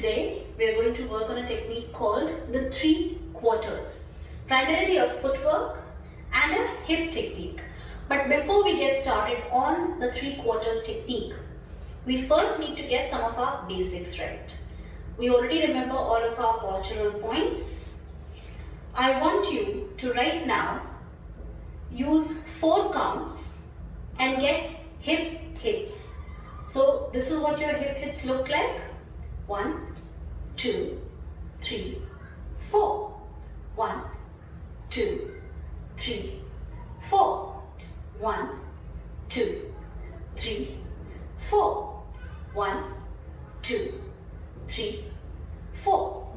Today we are going to work on a technique called the 3 quarters, primarily a footwork and a hip technique. But before we get started on the 3 quarters technique, we first need to get some of our basics right. We already remember all of our postural points. I want you to right now use 4 counts and get hip hits. So this is what your hip hits look like. 1, 2, 3, 4. 1, 2, 3, 4. 1, 2, 3, 4. 1, 2, 3, 4.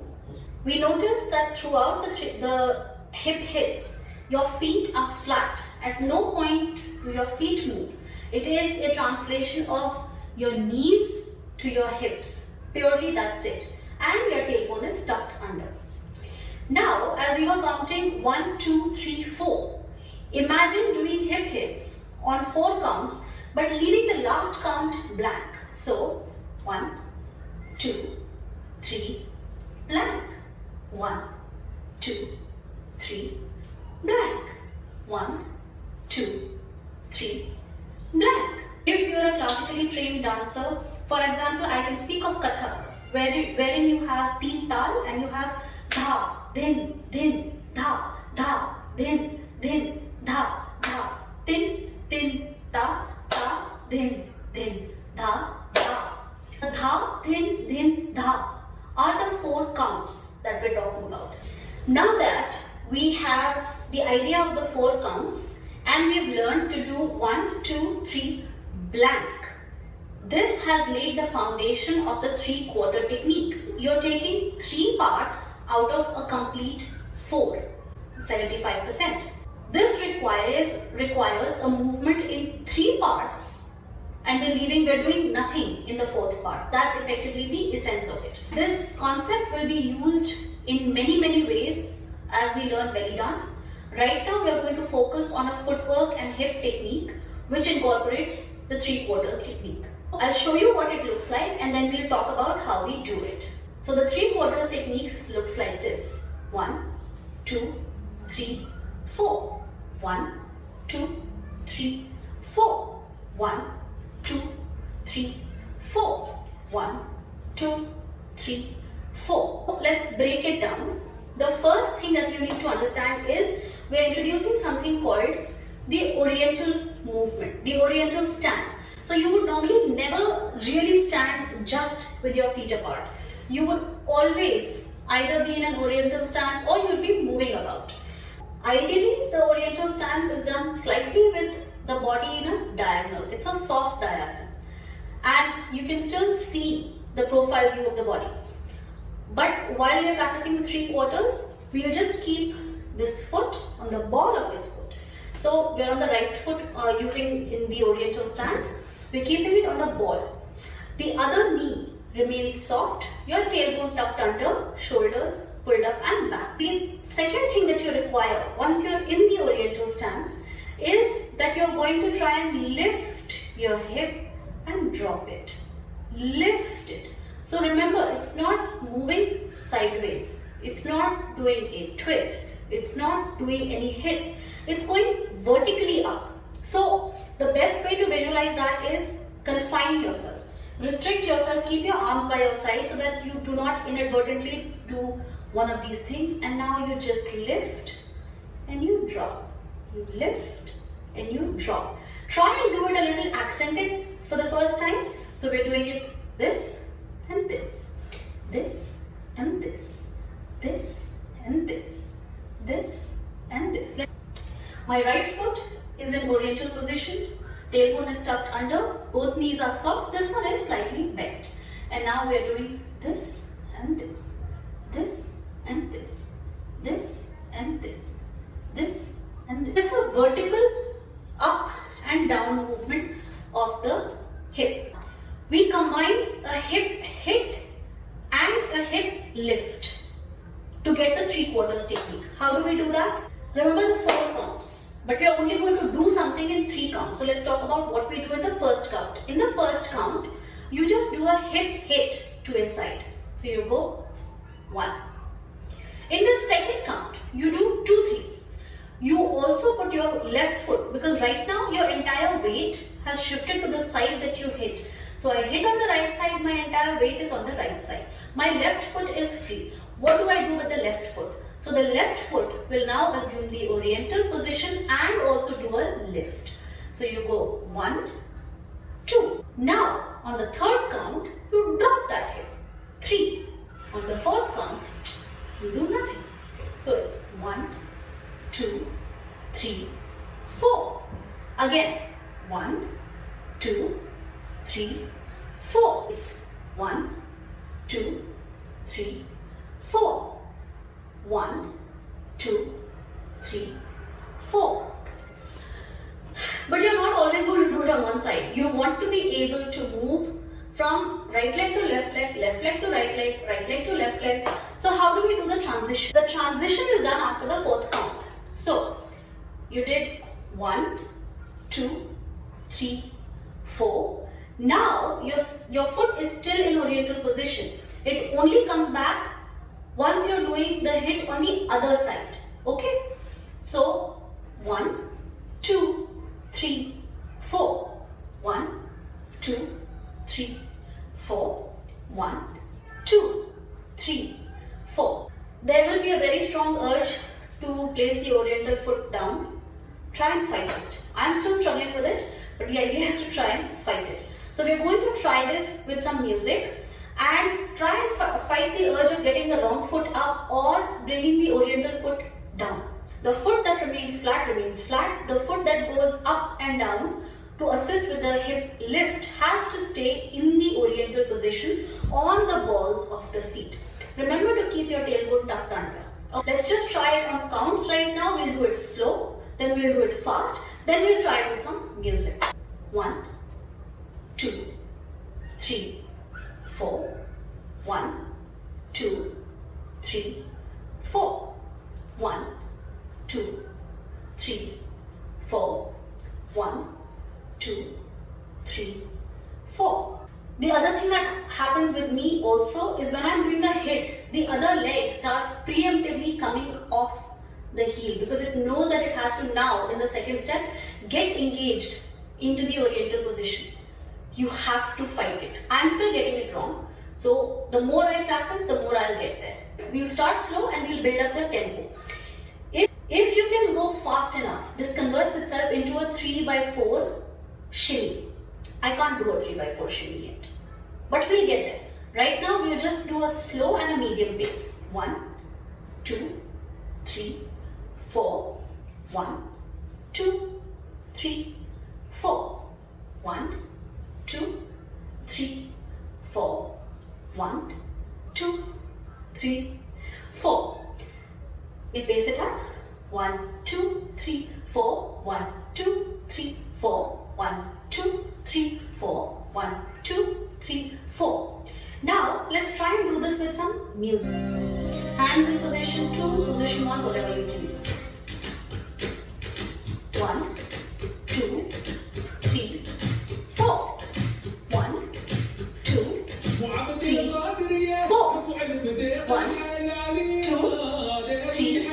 We notice that throughout the hip hits, your feet are flat. At no point do your feet move. It is a translation of your knees to your hips. Purely that's it. And your tailbone is tucked under. Now, as we were counting 1, 2, 3, 4, imagine doing hip hits on 4 counts but leaving the last count blank. So, 1, 2, 3, blank. 1, 2, 3, blank. 1, 2, 3, blank. If you are a classically trained dancer, for example, I can speak of Kathak, wherein you have teen tal and you have dha, din, dha, dha, din, dha, dha, tin, ta, din, dha, dha. The dha, din, dha are the 4 counts that we're talking about. Now that we have the idea of the 4 counts and we've learned to do 1, 2, 3, blank. This has laid the foundation of the 3 quarter technique. You're taking 3 parts out of a complete 4, 75%. This requires a movement in 3 parts and we're doing nothing in the 4th part. That's effectively the essence of it. This concept will be used in many ways as we learn belly dance. Right now we are going to focus on a footwork and hip technique which incorporates the 3 quarters technique. I'll show you what it looks like and then we'll talk about how we do it. So the 3 quarters techniques looks like this. 1, 2, 3, 4. 1, 2, 3, 4. 1, 2, 3, 4. 1, 2, 3, 4. Let's break it down. The first thing that you need to understand is we are introducing something called the oriental movement, the oriental stance. So you would normally never really stand just with your feet apart. You would always either be in an oriental stance or you would be moving about. Ideally, the oriental stance is done slightly with the body in a diagonal. It's a soft diagonal. And you can still see the profile view of the body. But while we are practicing the 3 quarters, we will just keep this foot on the ball of its foot. So we are on the right foot using in the oriental stance. We're keeping it on the ball. The other knee remains soft, your tailbone tucked under, shoulders pulled up and back. The second thing that you require once you're in the oriental stance is that you're going to try and lift your hip and drop it. Lift it. So remember, it's not moving sideways. It's not doing a twist. It's not doing any hits. It's going vertically up. So the best way to visualize that is confine yourself. Restrict yourself, keep your arms by your side so that you do not inadvertently do one of these things. And now you just lift and you drop. You lift and you drop. Try and do it a little accented for the first time. So we're doing it this and this, this and this, this and this, this and this. My right foot is in oriental position, tailbone is tucked under, both knees are soft, this one is slightly bent. And now we are doing this and this, this and this, this and this, this and this. It's a vertical up and down movement of the hip. We combine a hip hit and a hip lift to get the 3 quarters technique. How do we do that? Remember the 4 counts, but we are only going to do something in 3 counts. So let's talk about what we do in the first count. In the first count, you just do a hip hit to a side. So So you go 1. In the second count, you do 2 things. You also put your left foot, because right now your entire weight has shifted to the side that you hit. So I hit on the right side, my entire weight is on the right side. My left foot is free. What do I do with the left foot? So the left foot will now assume the oriental position and also do a lift. So you go 1, 2. Now on the third count, you drop that hip. 3. On the fourth count, you do nothing. So it's 1, 2, 3, 4. Again, 1, 2, 3, 4. It's 1, 2, 3, 4. 1, 2, 3, 4. But you're not always going to do it on one side. You want to be able to move from right leg to left leg to right leg to left leg. So how do we do the transition? The transition is done after the fourth count. So you did 1, 2, 3, 4. Now your foot is still in oriental position. It only comes back once you're doing the hit on the other side. Okay? So 1, 2, 3, 4. 1, 2, 3, 4. 1, 2, 3, 4. There will be a very strong urge to place the oriental foot down. Try and fight it. I'm still struggling with it, but the idea is to try and fight it. So we're going to try this with some music and try and fight the urge of getting the wrong foot up or bringing the oriental foot down. The foot that remains flat remains flat. The foot that goes up and down to assist with the hip lift has to stay in the oriental position on the balls of the feet. Remember to keep your tailbone tucked under. Let's just try it on counts right now. We'll do it slow, then we'll do it fast, then we'll try it with some music. 1, 2, 3, 4. 1, 2, 3, 4. 1, 2, 3, 4. 1, 2, 3, 4. The other thing that happens with me also is when I'm doing a hit, the other leg starts preemptively coming off the heel because it knows that it has to now, in the second step, get engaged into the oriental position. You have to fight it. I'm still getting it wrong. So the more I practice, the more I'll get there. We'll start slow and we'll build up the tempo. If you can go fast enough, this converts itself into a 3/4 shimmy. I can't do a 3/4 shimmy yet, but we'll get there. Right now, we'll just do a slow and a medium pace. 1, 2, 3, 4. 1, 2, 3, 4. 1, 2, 3, 4. 1, 2, 3, 4. We pace it up. 1, 2, 3, 4. 1, 2, 3, 4. 1, 2, 3, 4. 1, 2, 3, 4. Now let's try and do this with some music. Hands in position 2, position 1, whatever you please. 1, 2, 3, 4. 1, 2, 3, 4. 1, 2, 3,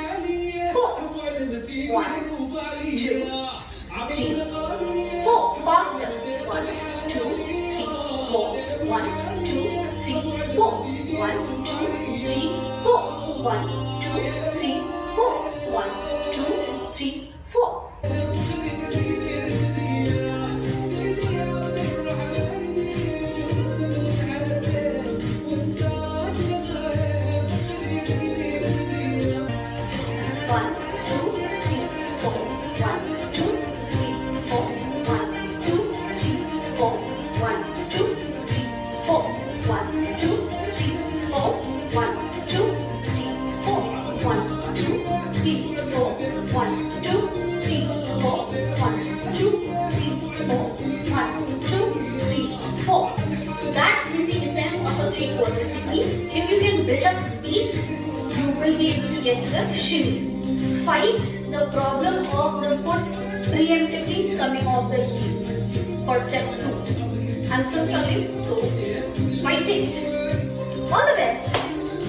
4. 1, 2, 3, 4. Faster. 1, 2, 3, 4. 1, 2, 3, 4. 1, 2, 3, 4. 1, 2, 3, 4. 1, 2, 3, 4. That is the essence of a 3/4 technique. If you can build up speed, you will be able to get to the shimmy. Fight the problem of the foot preemptively coming off the heels for step 2. I'm still struggling, so fight it.